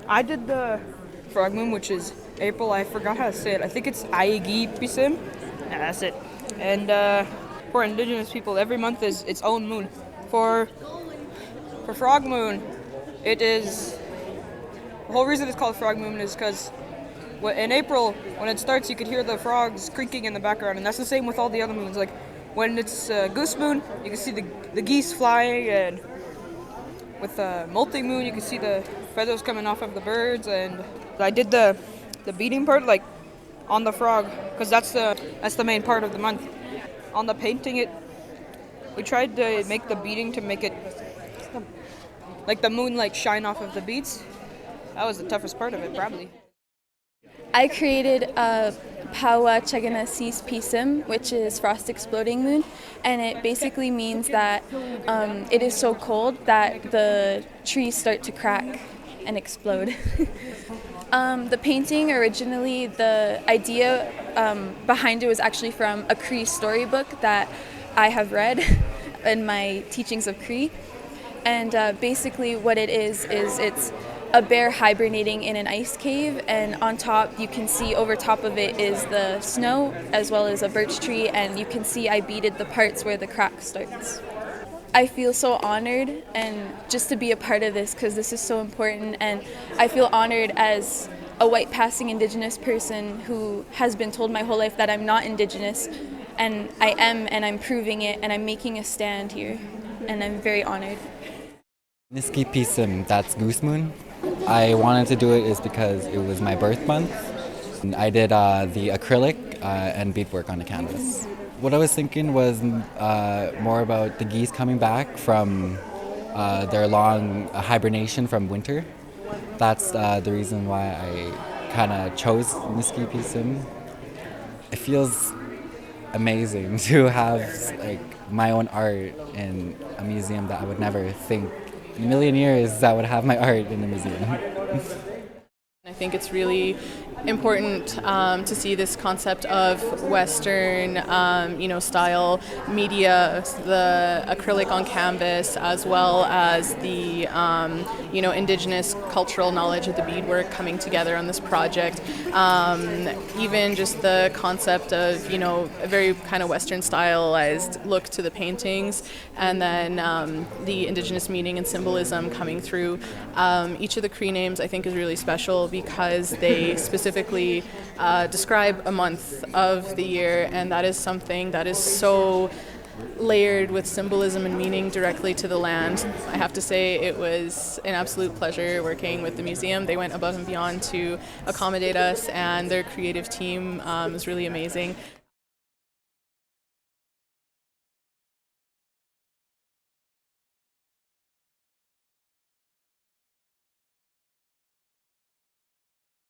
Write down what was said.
I did the frog moon, which is April. I forgot how to say it. I think it's ayîki-pîsim. Yeah, that's it. And for Indigenous people, every month is its own moon. For frog moon, it is the whole reason it's called frog moon is because in April, when it starts, you could hear the frogs creaking in the background, and that's the same with all the other moons. Like when it's goose moon, you can see the geese flying, and with molting moon, you can see the feathers coming off of the birds. And I did the beading part like on the frog because that's the main part of the month. On the painting, we tried to make the beading to make it like the moonlight shine off of the beads. That was the toughest part of it, probably. I created a âhkosiwin, which is frost exploding moon, and it basically means that it is so cold that the trees start to crack and explode. The painting originally, the idea behind it was actually from a Cree storybook that I have read in my teachings of Cree. And basically what it is it's a bear hibernating in an ice cave, and on top you can see over top of it is the snow as well as a birch tree, and you can see I beaded the parts where the crack starts. I feel so honored and just to be a part of this because this is so important, and I feel honored as a white passing Indigenous person who has been told my whole life that I'm not Indigenous, and I am, and I'm proving it, and I'm making a stand here, and I'm very honored. Niski-pîsim, that's Goose Moon. I wanted to do it is because it was my birth month. And I did the acrylic and beadwork on the canvas. What I was thinking was more about the geese coming back from their long hibernation from winter. That's the reason why I kind of chose Niski-pîsim. It feels amazing to have like my own art in a museum that I would never think in a million years I would have my art in a museum. I think it's really important to see this concept of Western, style media, the acrylic on canvas, as well as the, Indigenous cultural knowledge of the beadwork coming together on this project. Even just the concept of, a very kind of Western stylized look to the paintings, and then the Indigenous meaning and symbolism coming through. Each of the Cree names I think is really special because they specifically describe a month of the year, and that is something that is so layered with symbolism and meaning directly to the land. I have to say it was an absolute pleasure working with the museum. They went above and beyond to accommodate us, and their creative team was really amazing.